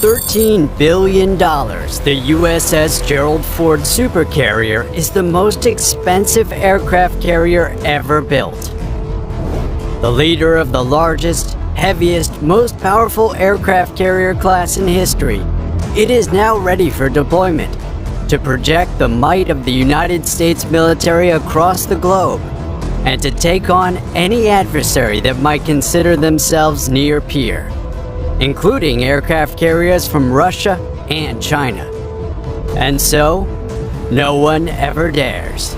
$13 billion, the USS Gerald Ford Supercarrier is the most expensive aircraft carrier ever built. The leader of the largest, heaviest, most powerful aircraft carrier class in history, it is now ready for deployment to project the might of the United States military across the globe and to take on any adversary that might consider themselves near peer, including aircraft carriers from Russia and China. And so, no one ever dares.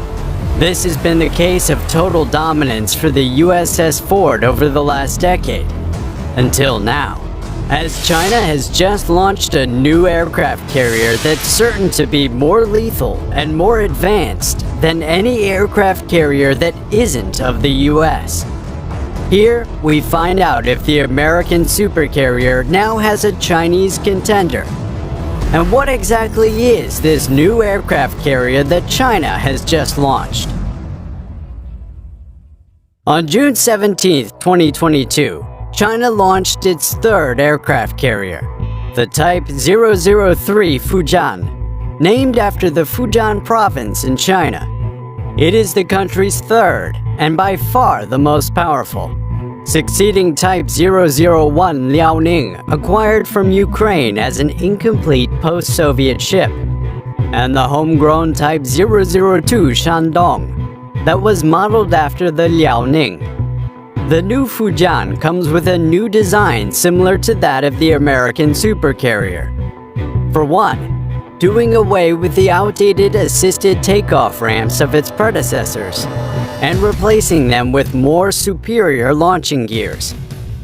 This has been the case of total dominance for the USS Ford over the last decade, until now, as China has just launched a new aircraft carrier that's certain to be more lethal and more advanced than any aircraft carrier that isn't of the US. Here, we find out if the American supercarrier now has a Chinese contender. And what exactly is this new aircraft carrier that China has just launched? On June 17, 2022, China launched its third aircraft carrier, the Type 003 Fujian, named after the Fujian province in China. It is the country's third, and by far the most powerful, succeeding Type 001 Liaoning, acquired from Ukraine as an incomplete post-Soviet ship, and the homegrown Type 002 Shandong, that was modeled after the Liaoning. The new Fujian comes with a new design similar to that of the American supercarrier. For one, doing away with the outdated assisted takeoff ramps of its predecessors and replacing them with more superior launching gears,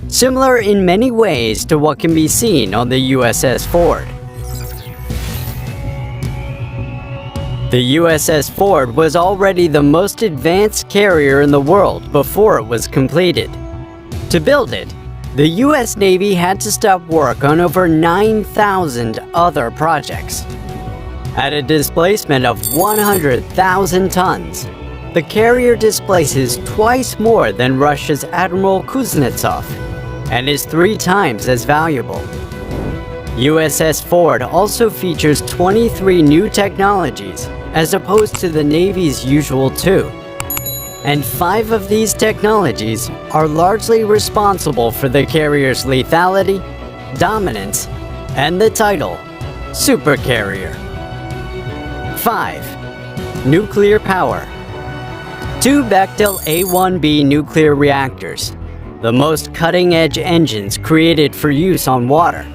similar in many ways to what can be seen on the USS Ford. The USS Ford was already the most advanced carrier in the world before it was completed. To build it, the US Navy had to stop work on over 9,000 other projects. At a displacement of 100,000 tons, the carrier displaces twice more than Russia's Admiral Kuznetsov and is 3 times as valuable. USS Ford also features 23 new technologies as opposed to the Navy's usual 2. And 5 of these technologies are largely responsible for the carrier's lethality, dominance, and the title, Supercarrier. 5. Nuclear power. 2 Bechtel A1B nuclear reactors, the most cutting-edge engines created for use on water,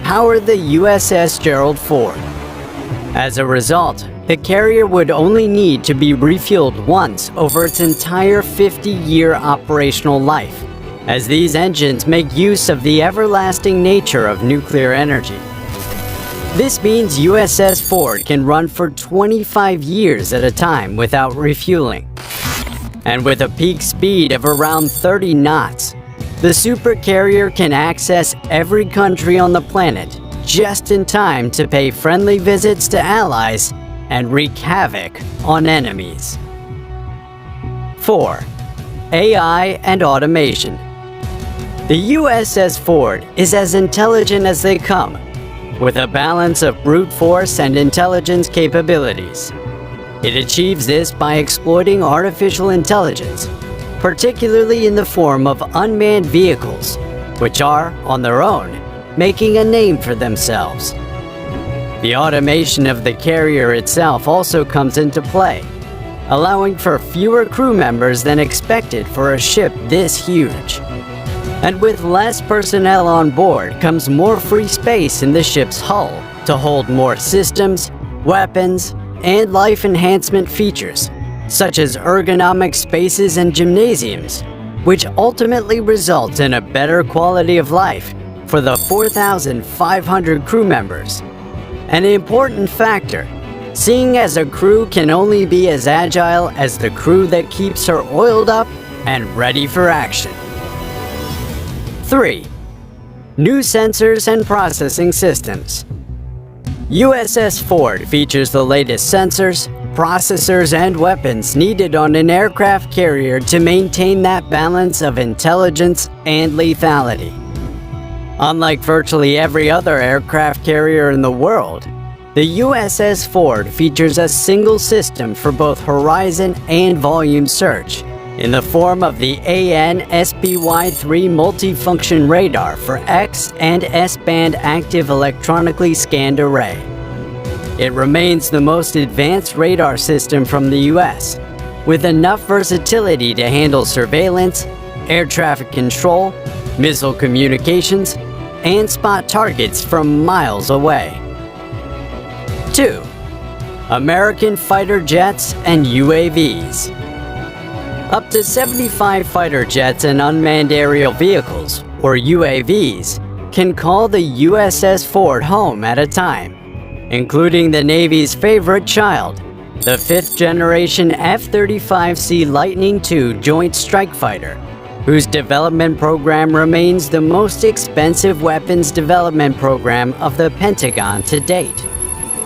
power the USS Gerald Ford. As a result, the carrier would only need to be refueled once over its entire 50-year operational life, as these engines make use of the everlasting nature of nuclear energy. This means USS Ford can run for 25 years at a time without refueling. And with a peak speed of around 30 knots, the supercarrier can access every country on the planet just in time to pay friendly visits to allies and wreak havoc on enemies. 4. AI and automation. The USS Ford is as intelligent as they come, with a balance of brute force and intelligence capabilities. It achieves this by exploiting artificial intelligence, particularly in the form of unmanned vehicles, which are, on their own, making a name for themselves. The automation of the carrier itself also comes into play, allowing for fewer crew members than expected for a ship this huge. And with less personnel on board comes more free space in the ship's hull to hold more systems, weapons, and life enhancement features, such as ergonomic spaces and gymnasiums, which ultimately results in a better quality of life for the 4,500 crew members. An important factor, seeing as a crew can only be as agile as the crew that keeps her oiled up and ready for action. 3. New sensors and processing systems. USS Ford features the latest sensors, processors, and weapons needed on an aircraft carrier to maintain that balance of intelligence and lethality. Unlike virtually every other aircraft carrier in the world, the USS Ford features a single system for both horizon and volume search in the form of the AN/SPY-3 multifunction radar for X and S-band active electronically scanned array. It remains the most advanced radar system from the US, with enough versatility to handle surveillance, air traffic control, missile communications, and spot targets from miles away. 2. American fighter jets and UAVs. Up to 75 fighter jets and unmanned aerial vehicles, or UAVs, can call the USS Ford home at a time, including the Navy's favorite child, the 5th generation F-35C Lightning II Joint Strike Fighter, whose development program remains the most expensive weapons development program of the Pentagon to date,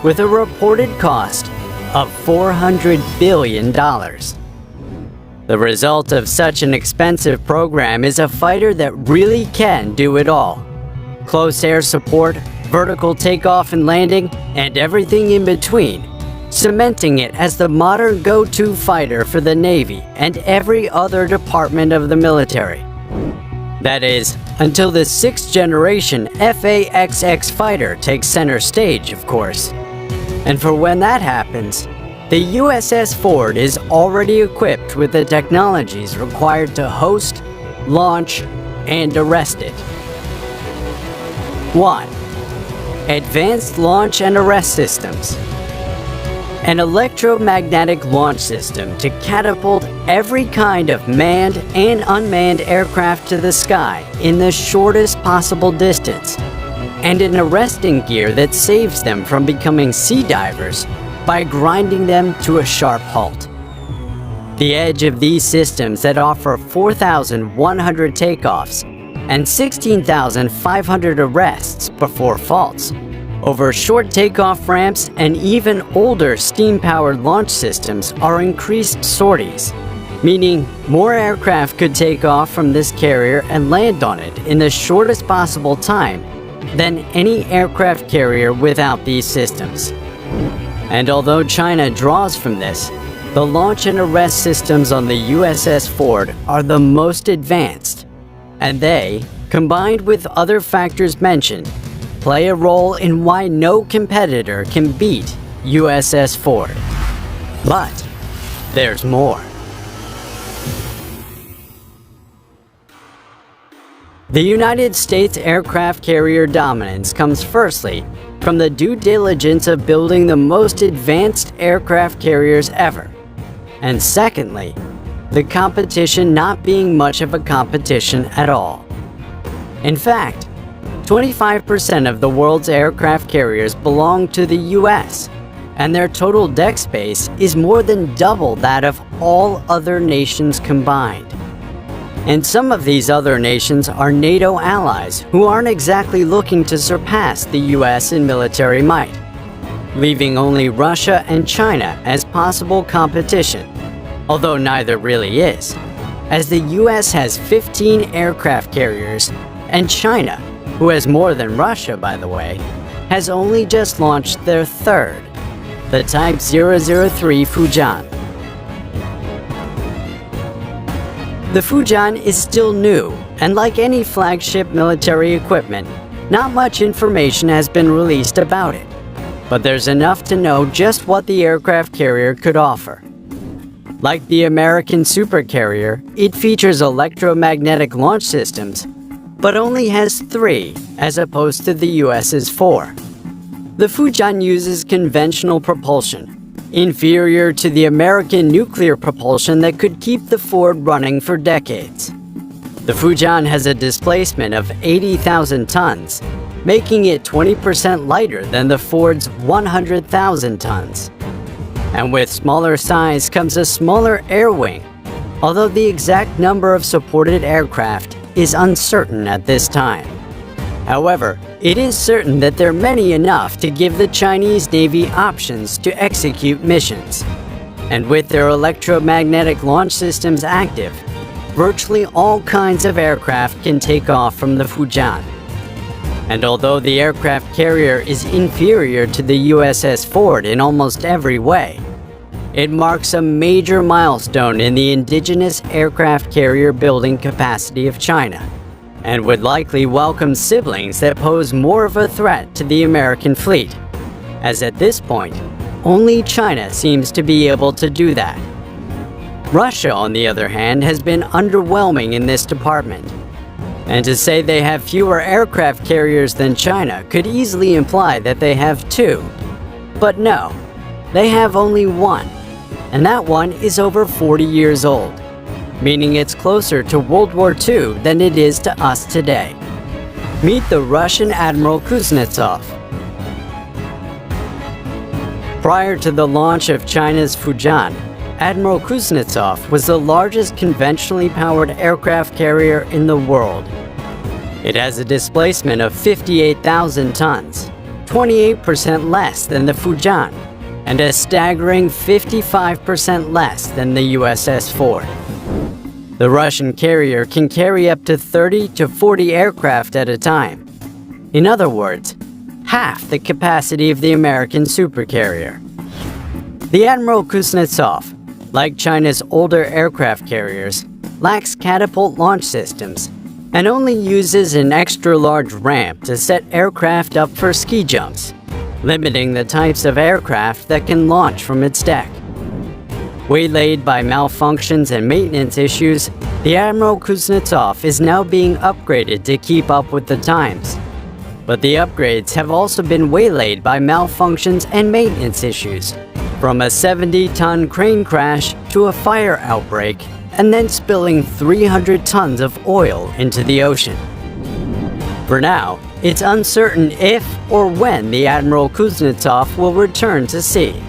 with a reported cost of $400 billion. The result of such an expensive program is a fighter that really can do it all: close air support, vertical takeoff and landing, and everything in between, cementing it as the modern go-to fighter for the Navy and every other department of the military. That is, until the 6th generation F/A-XX fighter takes center stage, of course. And for when that happens, the USS Ford is already equipped with the technologies required to host, launch, and arrest it. 1. Advanced Launch and Arrest Systems. An electromagnetic launch system to catapult every kind of manned and unmanned aircraft to the sky in the shortest possible distance, and an arresting gear that saves them from becoming sea divers by grinding them to a sharp halt. The edge of these systems that offer 4,100 takeoffs and 16,500 arrests before faults over short takeoff ramps and even older steam-powered launch systems are increased sorties, meaning more aircraft could take off from this carrier and land on it in the shortest possible time than any aircraft carrier without these systems. And although China draws from this, the launch and arrest systems on the USS Ford are the most advanced, and they, combined with other factors mentioned, play a role in why no competitor can beat USS Ford. But there's more. The United States aircraft carrier dominance comes firstly from the due diligence of building the most advanced aircraft carriers ever, and secondly, the competition not being much of a competition at all. In fact, 25% of the world's aircraft carriers belong to the US, and their total deck space is more than double that of all other nations combined. And some of these other nations are NATO allies who aren't exactly looking to surpass the US in military might, leaving only Russia and China as possible competition, although neither really is, as the US has 15 aircraft carriers and China, who has more than Russia by the way, has only just launched their third, the Type 003 Fujian. The Fujian is still new, and like any flagship military equipment, not much information has been released about it. But there's enough to know just what the aircraft carrier could offer. Like the American supercarrier, it features electromagnetic launch systems, but only has 3 as opposed to the US's 4. The Fujian uses conventional propulsion, inferior to the American nuclear propulsion that could keep the Ford running for decades. The Fujian has a displacement of 80,000 tons, making it 20% lighter than the Ford's 100,000 tons. And with smaller size comes a smaller air wing, although the exact number of supported aircraft is uncertain at this time. However, it is certain that there are many enough to give the Chinese Navy options to execute missions. And with their electromagnetic launch systems active, virtually all kinds of aircraft can take off from the Fujian. And although the aircraft carrier is inferior to the USS Ford in almost every way, it marks a major milestone in the indigenous aircraft carrier building capacity of China, and would likely welcome siblings that pose more of a threat to the American fleet, as at this point, only China seems to be able to do that. Russia, on the other hand, has been underwhelming in this department. And to say they have fewer aircraft carriers than China could easily imply that they have two. But no, they have only one, and that one is over 40 years old, meaning it's closer to World War II than it is to us today. Meet the Russian Admiral Kuznetsov. Prior to the launch of China's Fujian, Admiral Kuznetsov was the largest conventionally powered aircraft carrier in the world. It has a displacement of 58,000 tons, 28% less than the Fujian, and a staggering 55% less than the USS Ford. The Russian carrier can carry up to 30 to 40 aircraft at a time. In other words, half the capacity of the American supercarrier. The Admiral Kuznetsov, like China's older aircraft carriers, lacks catapult launch systems and only uses an extra-large ramp to set aircraft up for ski jumps, limiting the types of aircraft that can launch from its deck. Waylaid by malfunctions and maintenance issues, the Admiral Kuznetsov is now being upgraded to keep up with the times. But the upgrades have also been waylaid by malfunctions and maintenance issues, from a 70-ton crane crash to a fire outbreak, and then spilling 300 tons of oil into the ocean. For now, it's uncertain if or when the Admiral Kuznetsov will return to sea,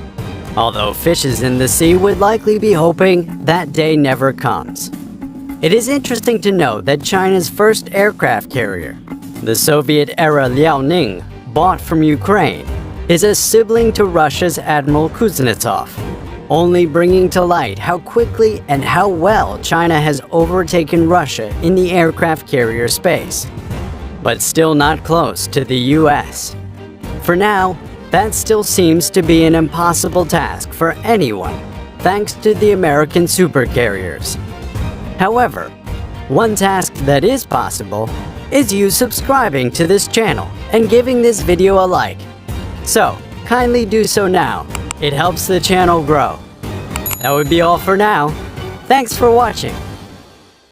although fishes in the sea would likely be hoping that day never comes. It is interesting to note that China's first aircraft carrier, the Soviet-era Liaoning, bought from Ukraine, is a sibling to Russia's Admiral Kuznetsov, only bringing to light how quickly and how well China has overtaken Russia in the aircraft carrier space, but still not close to the US. For now, that still seems to be an impossible task for anyone, thanks to the American supercarriers. However, one task that is possible is you subscribing to this channel and giving this video a like. So, kindly do so now. It helps the channel grow. That would be all for now. Thanks for watching.